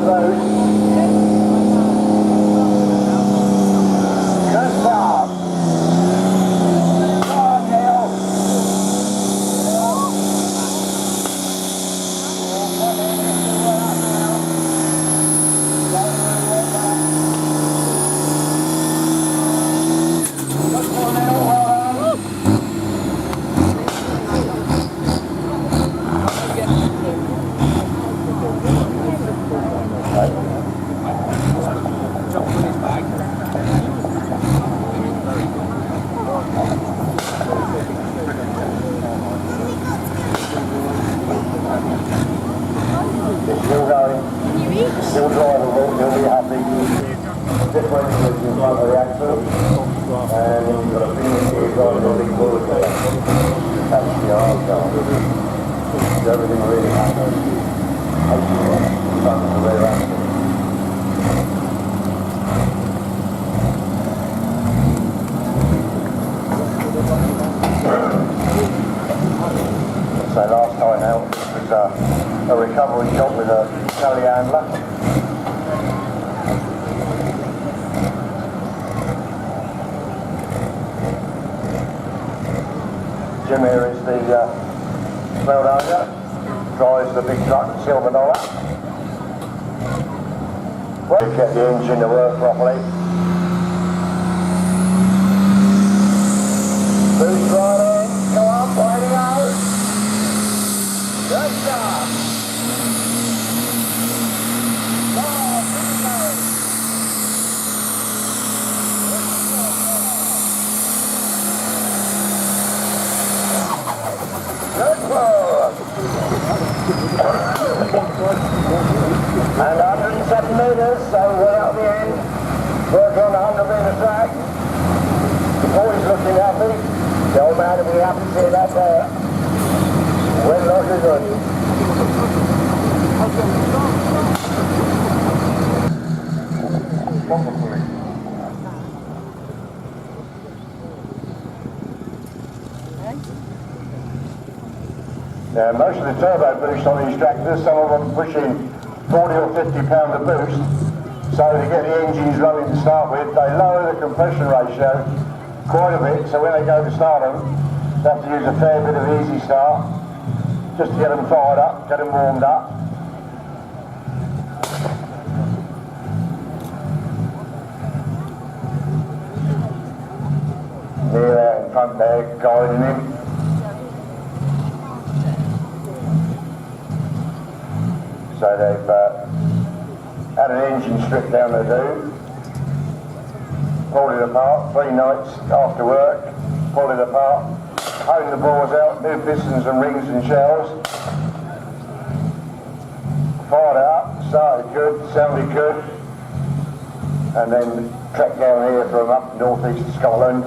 So last time out was a recovery job with a telehandler. Jim here is the road owner, drives the big truck, Silver Dollar. Well, get the engine to work properly. Boost right in, go up, right it out. Good job. Good work. And 107 metres, so we're out the end. Working on the 100-metre track. The boys looking happy. The old man will be happy to see that there. We're looking good. Now, most of the turbo boost on these tractors, some of them pushing 40 or 50 pound a boost. So to get the engines running to start with, they lower the compression ratio quite a bit, so when they go to start them, they have to use a fair bit of easy start just to get them fired up, get them warmed up. Near there in front there, guiding him. So they've had an engine strip down the do, pulled it apart, 3 nights after work, pulled it apart, honed the bores out, new pistons and rings and shells, fired it up, started good, sounded good, and then trekked down here from up northeast of Scotland.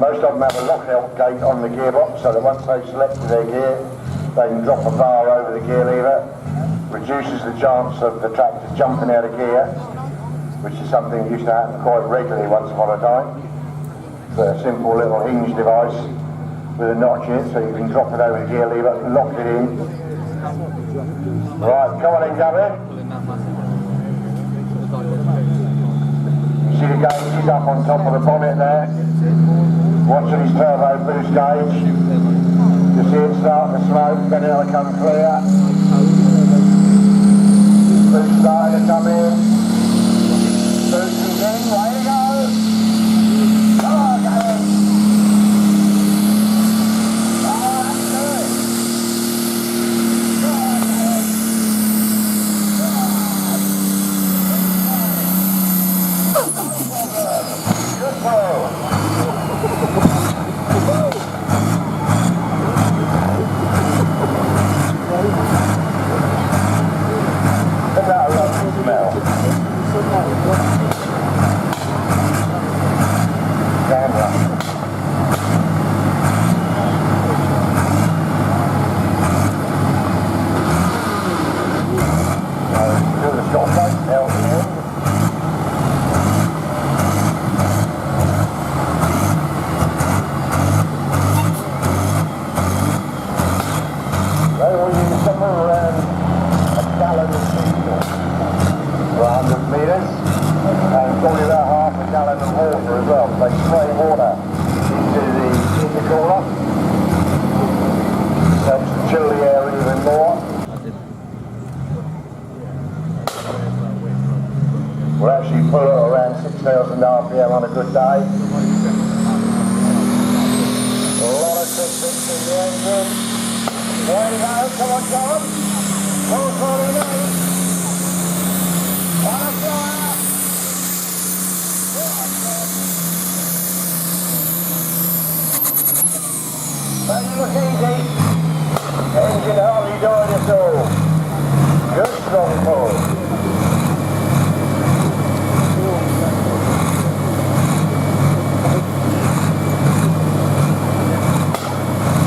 Most of them have a lockout gate on the gearbox, so that once they've selected their gear, they can drop a bar over the gear lever, reduces the chance of the tractor jumping out of gear, which is something that used to happen quite regularly once upon a time. It's a simple little hinge device with a notch in it, so you can drop it over the gear lever, lock it in. Right, come on in, Gavin. You see the gauge is up on top of the bonnet there. Watching his turbo boost gauge. You see it start to smoke, then it'll come clear. Boost starting to come in. Boost is in, way to go. Come on, Gavin. Oh, that's good. Come on, Gavin. Good ball. Look at that lovely smell. good day. A lot of quick bits in the engine. There you go, come on John. Full 49. On a flyer. Doesn't look easy. Engine hardly died at all. Good strong pull.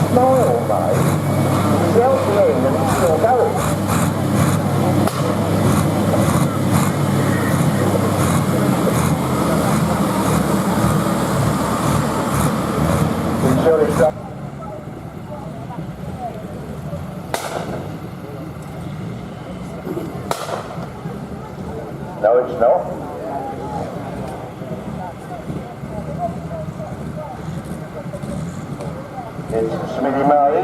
Smile, mate. He's out the end and it's still going. He's surely struck. No, it's not. It's Smithy Murray.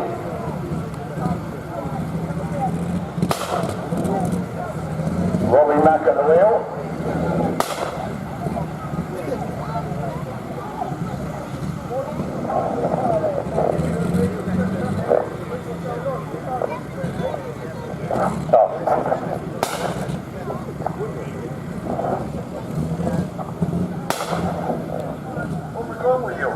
Robbie Mack at the wheel. Tough. What's wrong with you?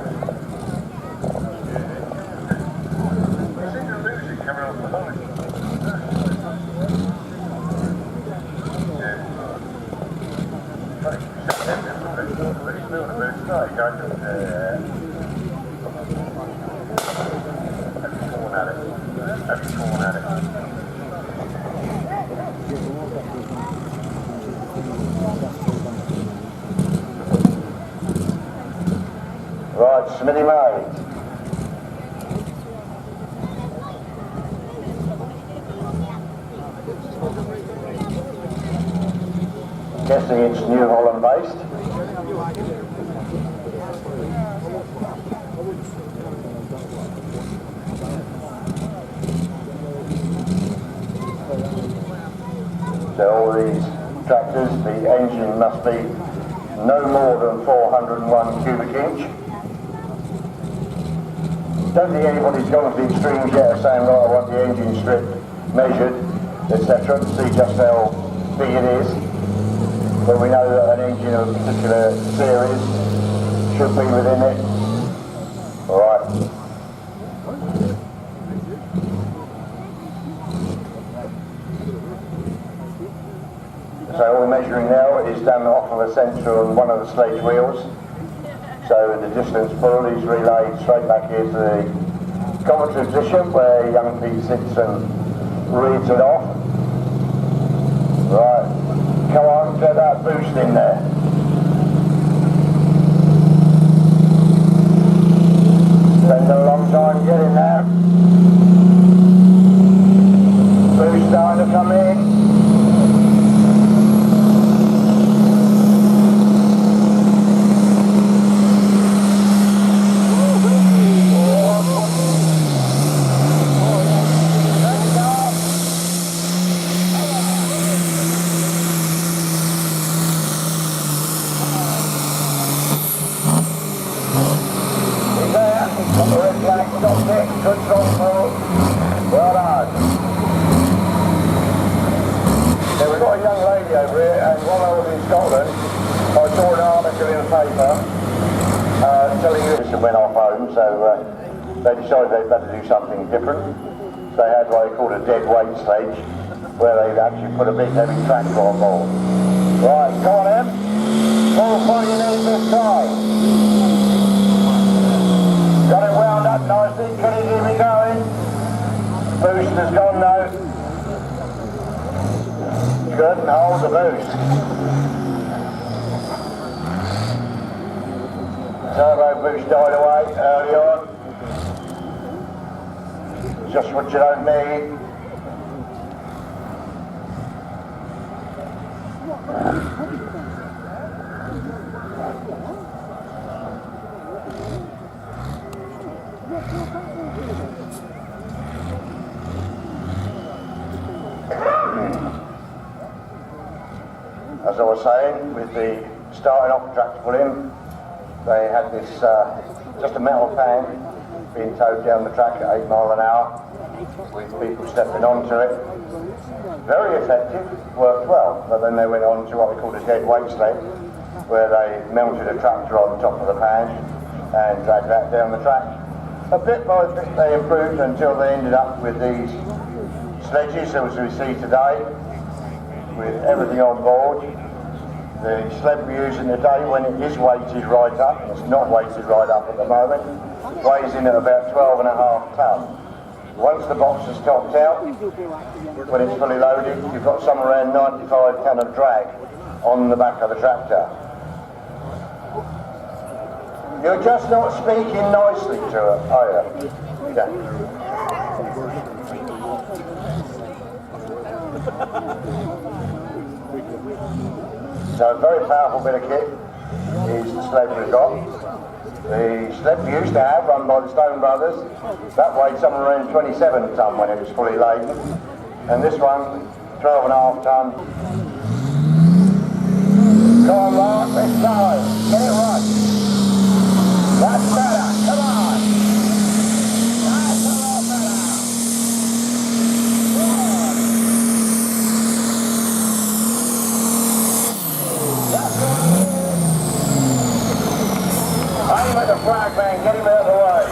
Right, Smithy made. Guessing it's New Holland based. So all these tractors, the engine must be no more than 401 cubic inch. Don't think anybody's gone to the extremes yet of saying, right, I want the engine strip measured, etc. to see just how big it is. But we know that an engine of a particular series should be within it. Alright. So all the measuring now is done off of a sensor on one of the sledge wheels. So the distance pull is relayed straight back here to the commentary position where young Pete sits and reads it off. Right, come on, get that boost in there. Spend a long time getting there. Boost starting to come in. Good strong pull. Well done. Yeah, we've got a young lady over here, and while I was in Scotland, I saw an article in the paper telling you this and went off home, so they decided they'd better do something different. So they had what they called a dead weight sledge, where they'd actually put a big heavy tractor on board. Right, come on Em. Full 40 knees this time. Got it wound up nicely, can you hear me going? Booster's gone now. Good, and hold the boost. Turbo boost died away early on. Just what you don't need. As I was saying, with the starting off tractor pull in, they had this, just a metal pan being towed down the track at 8 miles an hour with people stepping onto it. Very effective, worked well, but then they went on to what we called a dead weight sled, where they mounted a tractor on top of the pan and dragged that down the track. A bit by bit they improved until they ended up with these sledges as we see today, with everything on board. The sled we're using today, when it is weighted right up, it's not weighted right up at the moment, weighs in at about 12.5 tonnes. Once the box is topped out, when it's fully loaded, you've got somewhere around 95 tonne of drag on the back of the tractor. You're just not speaking nicely to her, are you? Yeah. So a very powerful bit of kit is the sled we've got. The sled we used to have, run by the Stone Brothers, that weighed somewhere around 27 tonne when it was fully laden. And this one, 12.5 tonne. Come on, Mark, let's go. Get it right. That's better, come on! That's a lot better! Aim at the flag, man, get him out of the way.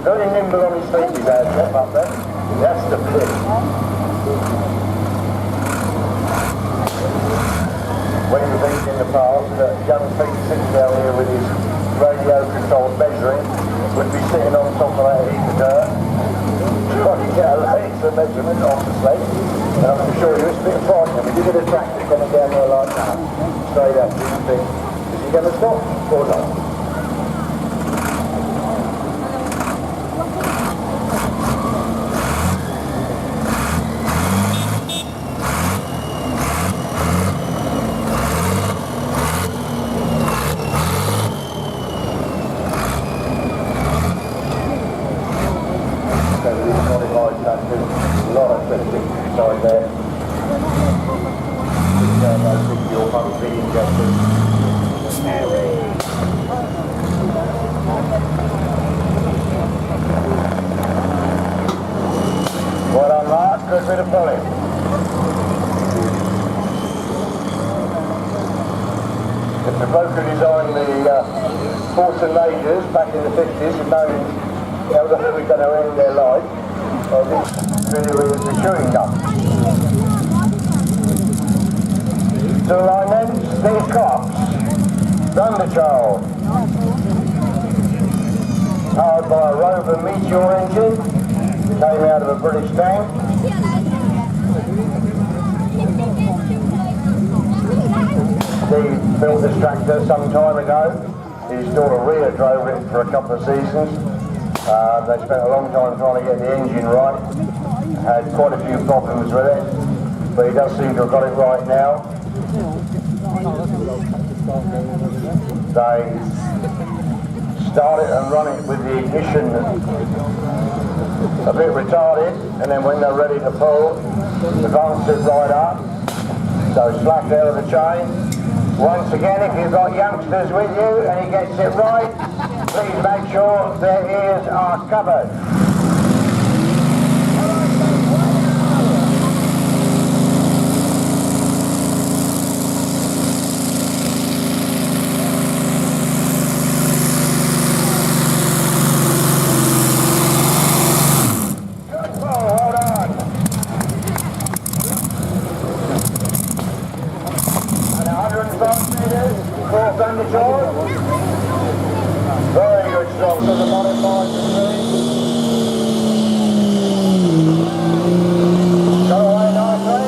Very nimble on his feet, he's had step up there. That's the pit. When you think in the past that young Pete sitting down here with his radio controlled measuring would be sitting on top of that heap of dirt trying to get a laser measurement off the slate, and I can assure you it's a bit frightening. If you get a tractor coming down there like that, straight up, you think, is he going to stop or not? A lot of tricks inside there. Your front feet injectors. Well done, Mark. Good bit of pulling. The bloke who designed the Fortune Majors back in the 50s had known how they were going to end their life. Really with the chewing gum. To alignment, Steve Cox, Thunderchild, powered by a Rover Meteor engine, came out of a British tank. Steve built this tractor some time ago. He installed a rear drove it for a couple of seasons. They spent a long time trying to get the engine right, had quite a few problems with it, but he does seem to have got it right now. They start it and run it with the ignition a bit retarded, and then when they're ready to pull, advance it right up, so slack out of the chain. Once again, if you've got youngsters with you and he gets it right, please make sure their ears are covered. Good pull, hold on. And 105 metres, fourth undershore. Very good strong to the modified go away nicely.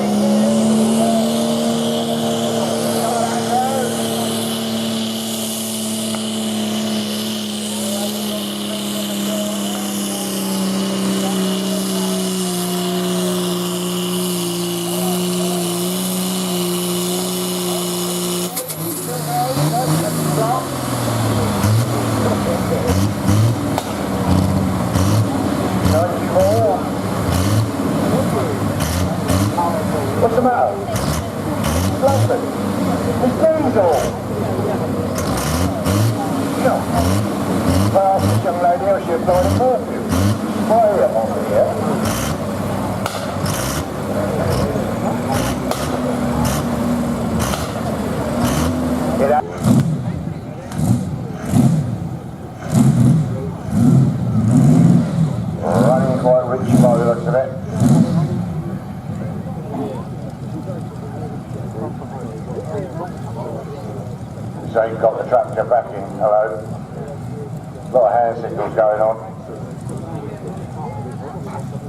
Stop. past this young lady how she applied a perfume. Spray it on here. Get out. Running quite rich by the looks of it. So you've got the tractor back in, hello. A lot of hand signals going on.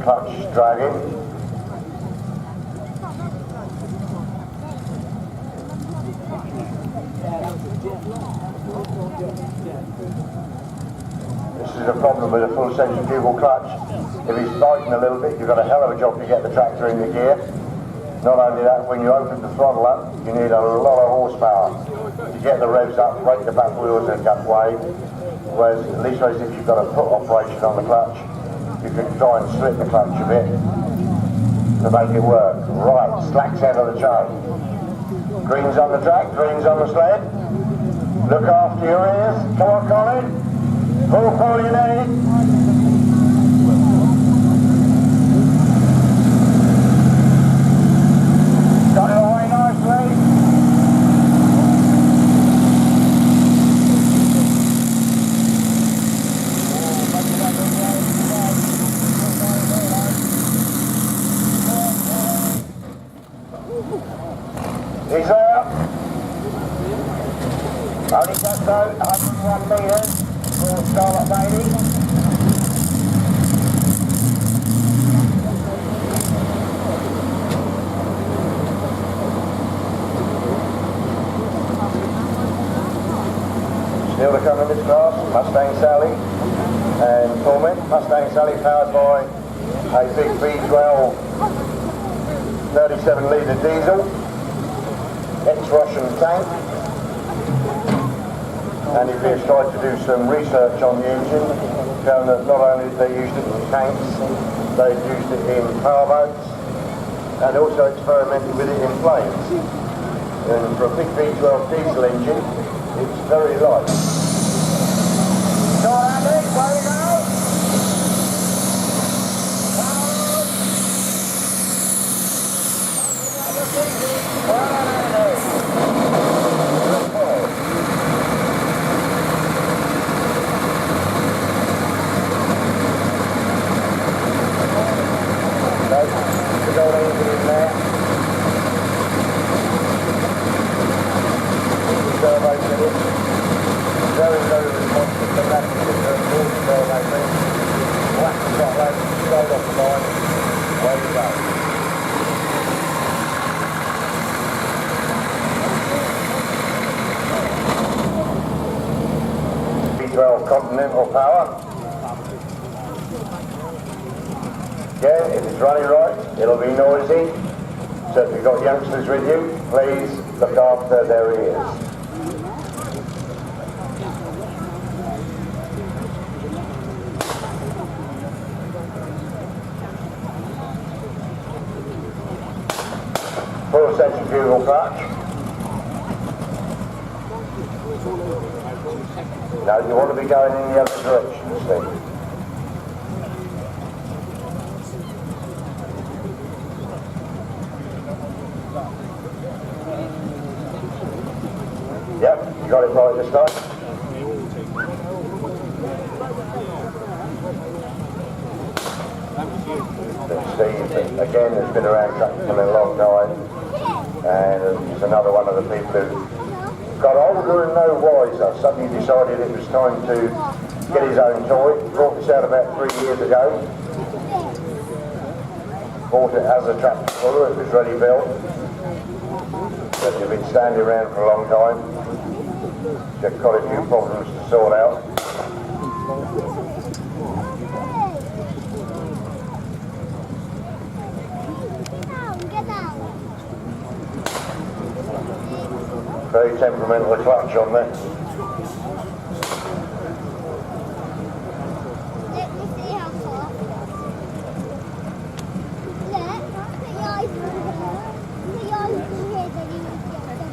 Clutch dragging. This is a problem with a full centrifugal clutch. If it's biting a little bit, you've got a hell of a job to get the tractor in the gear. Not only that, when you open the throttle up, you need a lot of horsepower to get the revs up, break the back wheels in a gut way. Whereas, at least if you've got a foot operation on the clutch, you can try and slip the clutch a bit to make it work. Right, slacks out of the chain. Green's on the track, green's on the sled. Look after your ears. Come on, Colin. Pull you need. Got it away nicely. He's there. Only just out 101 metres for Scarlet Baby. Still to come in this class, Mustang Sally and Pullman. Mustang Sally powered by a big V12 37 litre diesel, ex-Russian tank. And if you've tried to do some research on the engine, found that not only did they use it in tanks, they used it in powerboats and also experimented with it in planes. And for a big V12 diesel engine, it's very light. Go on, Andy, where you go? Come on, Andy. There's no engine in there. Surveys in it. Very responsive to that particular survey thing. Whack the spotlight, straight off the line, away you go. V12 Continental Power. Again, if it's running right, it'll be noisy. So if you've got youngsters with you, please look after their ears. Full centrifugal clutch. No, you want to be going in the other direction, Steve. Yep, you got it right this time. Steve, again, has been around tracking a long time. And he's another one of the people who got older and no wiser. Suddenly decided it was time to get his own toy. Brought this out about 3 years ago. Bought it as a tractor puller, it was ready built. But he'd been standing around for a long time. Just got a few problems to sort out. Very temperamental clutch on there. Let me see how far. Look, put your eyes in here. Put your eyes in here, then you will get them.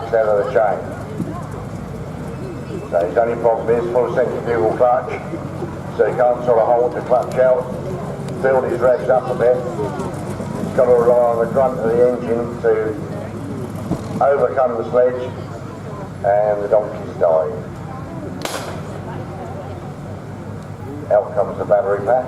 takes out of the chain. So his only problem is full centrifugal clutch, so he can't sort of hold the clutch out, build his revs up a bit. He's got to rely on the grunt of the engine to overcome the sledge, and the donkey's died. Out comes the battery pack.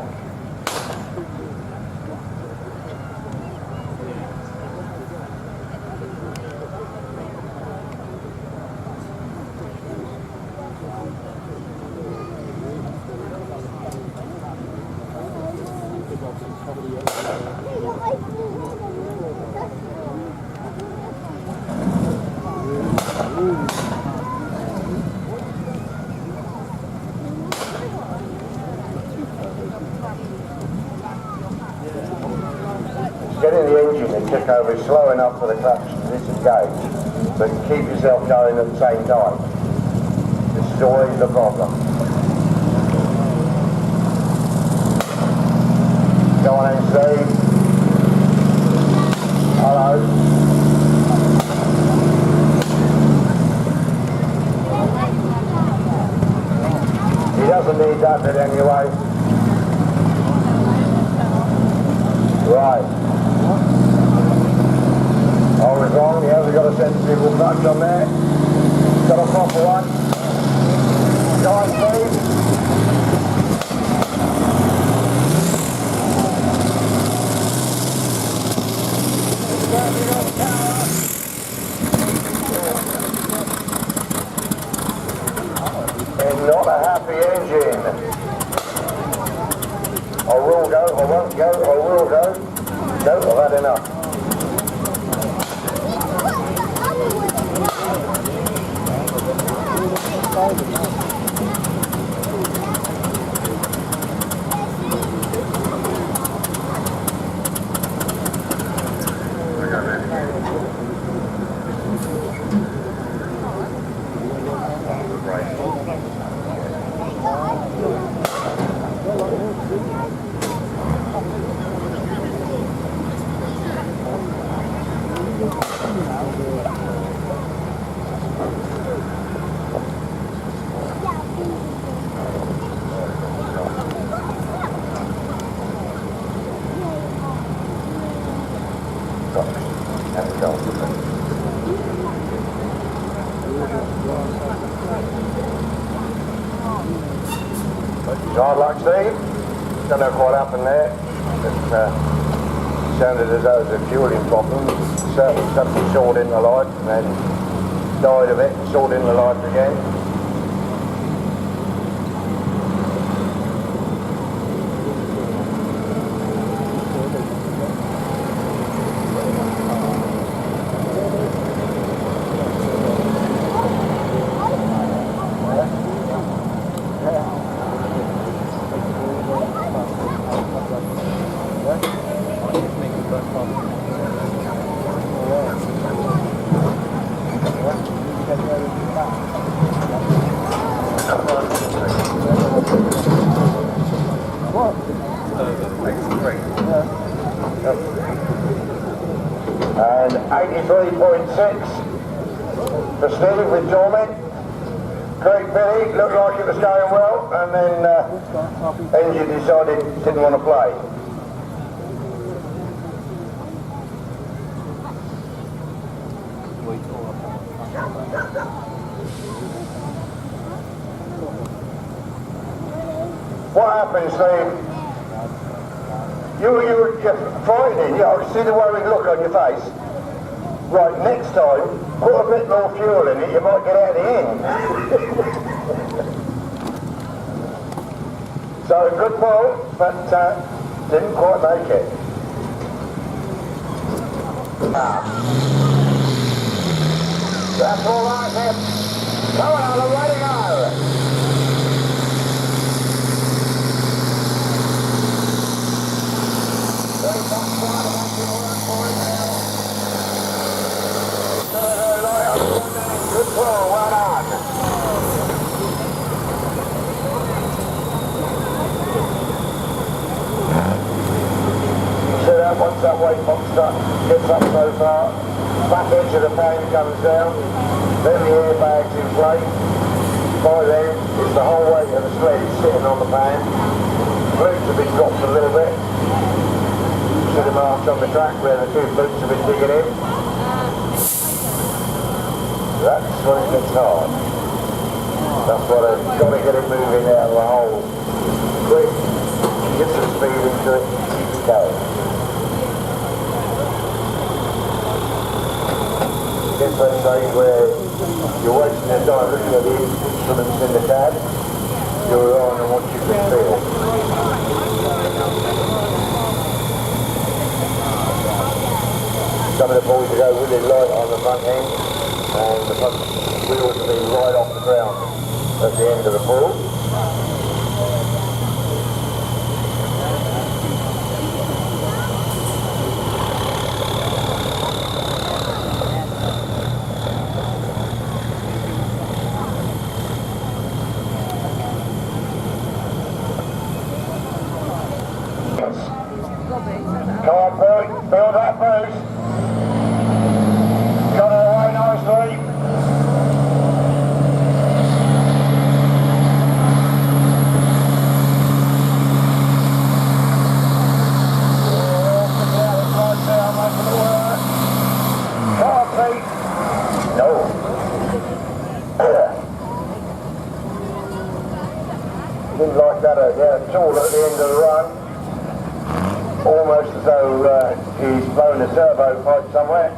Getting the engine and kick over is slow enough for the clutch to disengage, but keep yourself going at the same time. This is always the problem. Go on in, Steve. Hello. He doesn't need that bit anyway. Right. I was wrong, he hasn't got a centrifugal clutch on there. Got a proper one. Go on, please. And not a happy engine. I will go, I won't go, I will go. No, I've had enough. Hard luck, Steve. Don't know what happened there. It sounded as though it was a fueling problem. Certainly something sawed in the light and then died of it, sawed in the light again. And 83.6 for Steve with Dormant. Craig Billy, looked like it was going well, and then engine decided it didn't want to play. What happened, Steve? You were just frightening. Yeah, I could see the worried look on your face. Right, next time, put a bit more fuel in it, you might get out the end. So, good ball, but didn't quite make it. That's all right, then. Come on, I'm ready to go. Good pull, well done. See that once that weight box gets up so far, back edge of the fan comes down, then the airbag's in place. By then, it's the whole weight of the sled sitting on the fan. Boots have been dropped a little bit to the march on the track where the two boots have been digging in. That's when it gets hard. That's why they've got to get it moving out of the hole quick, get some speed into it, keep it going. Gets that stage where you're wasting your time looking at the instruments in the cab, you're relying on what you can feel. Some of the boys will go really light on the front end, and the front wheels will be right off the ground at the end of the pull. Come on, build that boost. Got it away nicely. Didn't like that at all at the end of the run. Almost as though he's blown a servo pipe somewhere.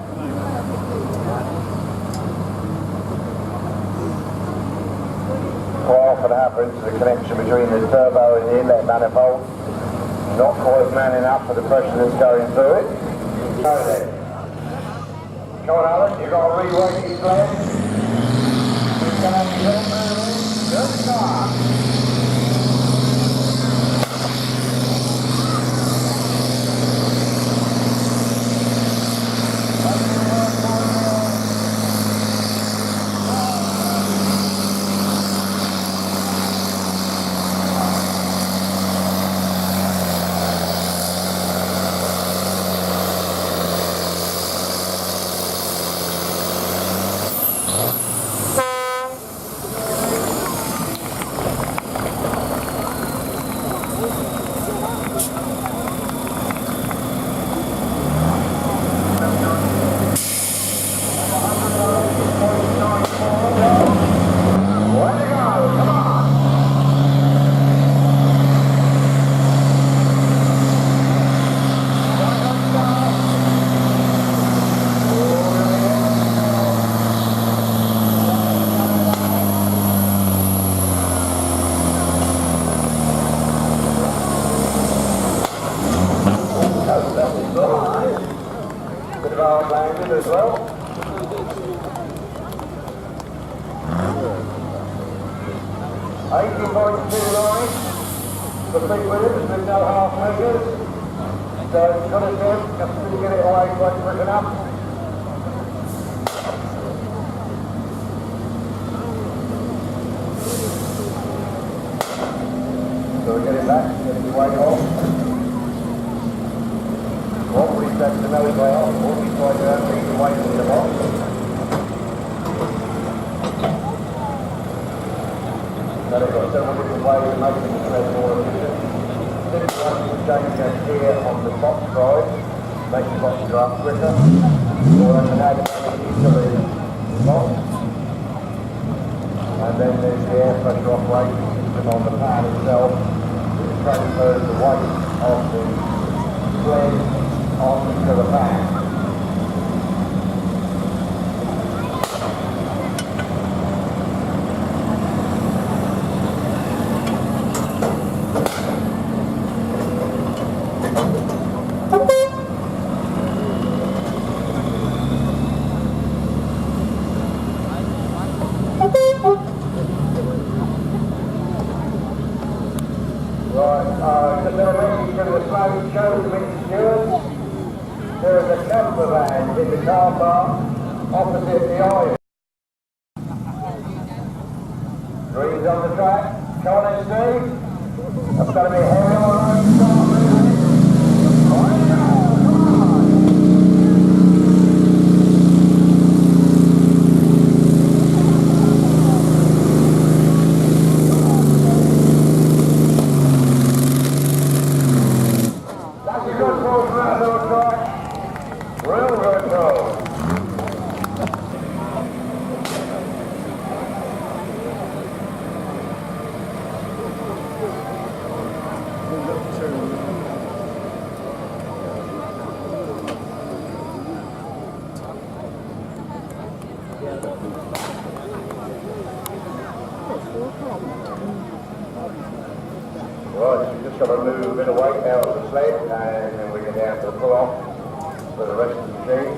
Quite often happens, the connection between the turbo and the inlet manifold not quite manning up for the pressure that's going through it. Come on Alan, you've got to re-weight your sled. Good car. As well. 18.29 for big wheels with no half measures. So it's got to do, just to get it away quite quick enough. So we get it back, get it way off. What we set the nose way off, what we try to have things away from the box. So they've got several different ways of making the sled more efficient. This one you change the gear on the box side, make the box go up quicker, or I can add it to the box. And then there's the air pressure operating system on the pad itself, which transfers the weight of the sled onto the back. Right, just a message to the slow show mixtures. There is a camper van in the car park opposite the aisle. Green's on the track. Come on in, Steve. That's going to be a heavy on start moving. Come on. Right, so you've just got to move a bit of weight out of the sled and then we get down to the pull-off for the rest of the machine.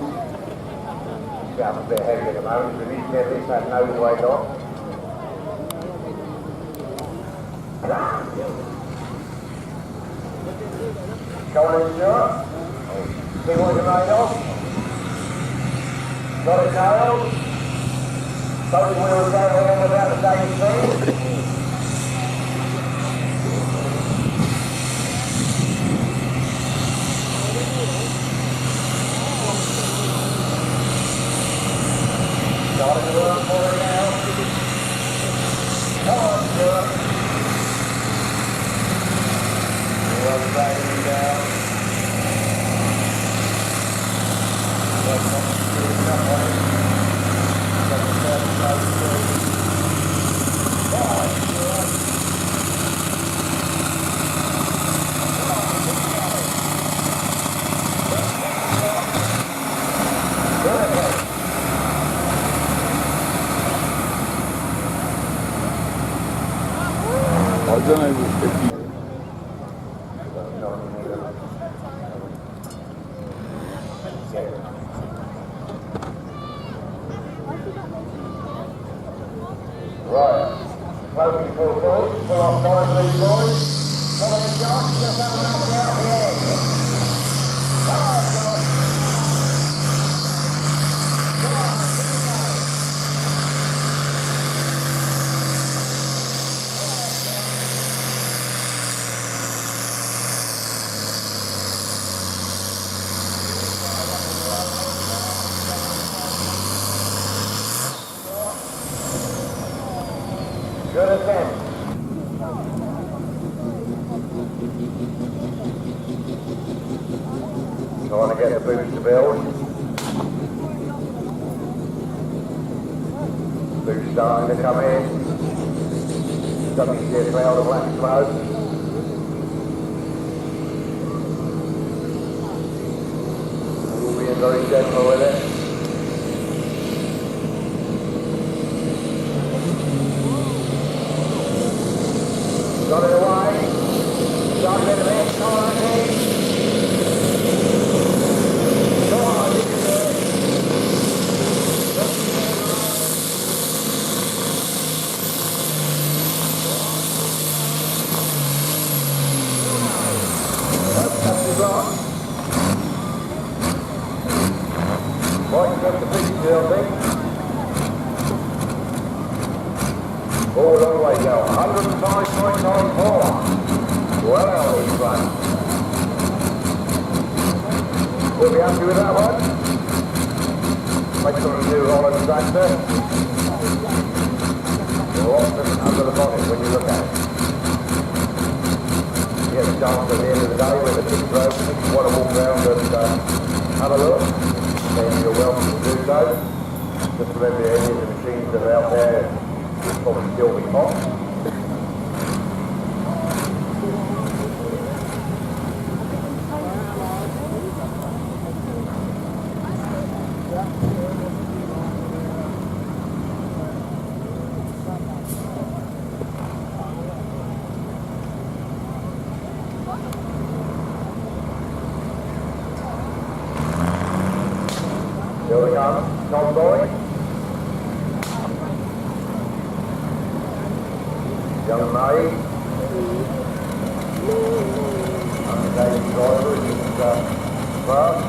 It's a bit heavy at the moment, we need to get this that nose weight off. Go on in, Stuart. See what you're made of. Got it nailed. Both wheels go around about the same speed. Got it work for it now. Come on, Stuart. Well, driving down. I don't know if you... Right, closing full forward, pull off 5 loose boys. Come on, Josh, just have a knock out the end. Come on, Josh. Come on, good attempt. Trying to get the boots to build. Boots starting to come in. Starting to see a cloud of black smoke. We'll be very gentle with it. Got it away. Got it in a bit. Come on, Nick. Come on, you can do it. That's the rock. Right, got the big deal, Nick. Forward all the way down, 105.94. Well, he's right. We'll be happy with that one. Make sure to do all of the tractor. Lots under the bonnet when you look at it. You get a chance at the end of the day when the thing's broken, if you want to walk around and have a look, then you're welcome to do so. Just remember any of the machines that are out there will probably still be hot. Here we come, Tom Boy. Young May. Undertaking driver, he's fast.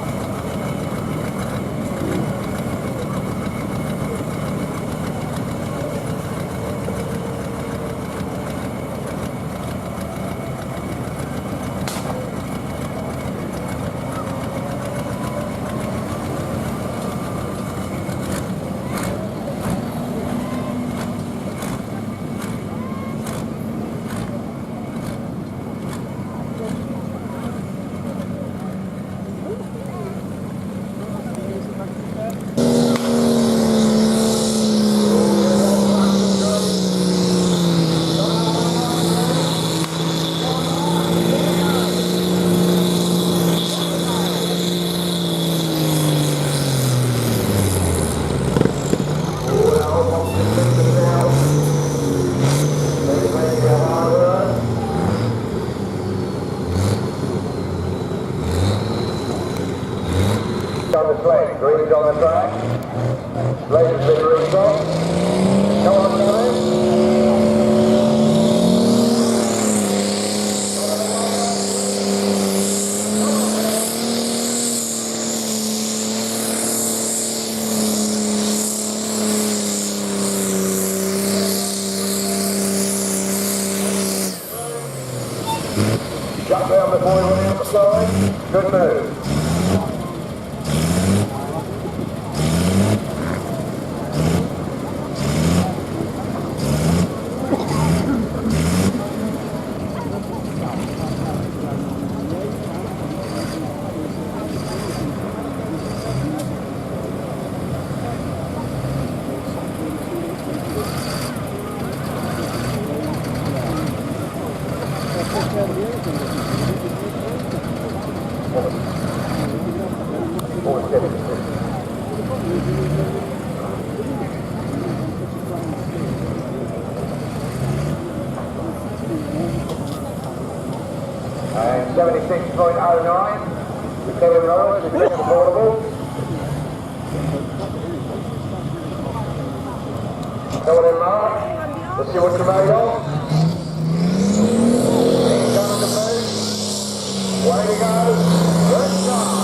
Green's on the track. Laser's been reset. Come on, Gavin. Shut down before we went outside. Good move. And 76.09, the Kevin Rollins is being affordable. Come on in, Mark. Let's see what you're made of. Coming to move. Way to go. Good start.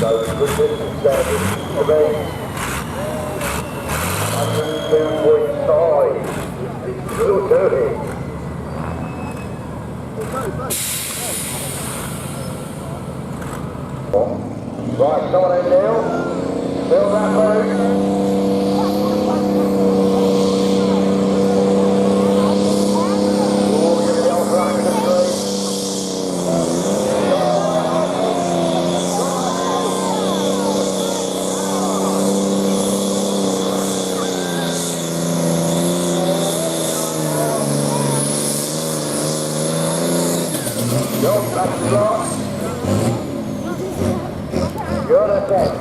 So good distance to be 102.5. Still dirty. Right, come on in, Neil. Fill that load.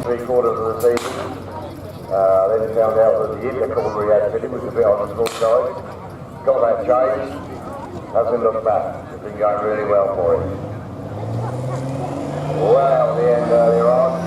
Three-quarters of the season. Then found out that the intercooler we had fitted was a bit on the small side. Got that changed. Hasn't looked back. It's been going really well for him. Well, the end earlier on.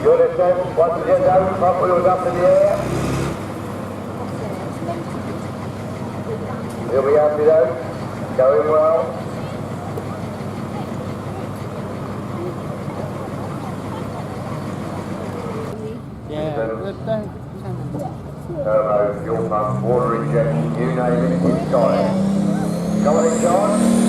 Good attempt, once again down, front wheels up in the air. He'll be happy though, going well. Yeah, good day. Turbo, fuel pump, water injection, you name it, it's got it. Come on in, John.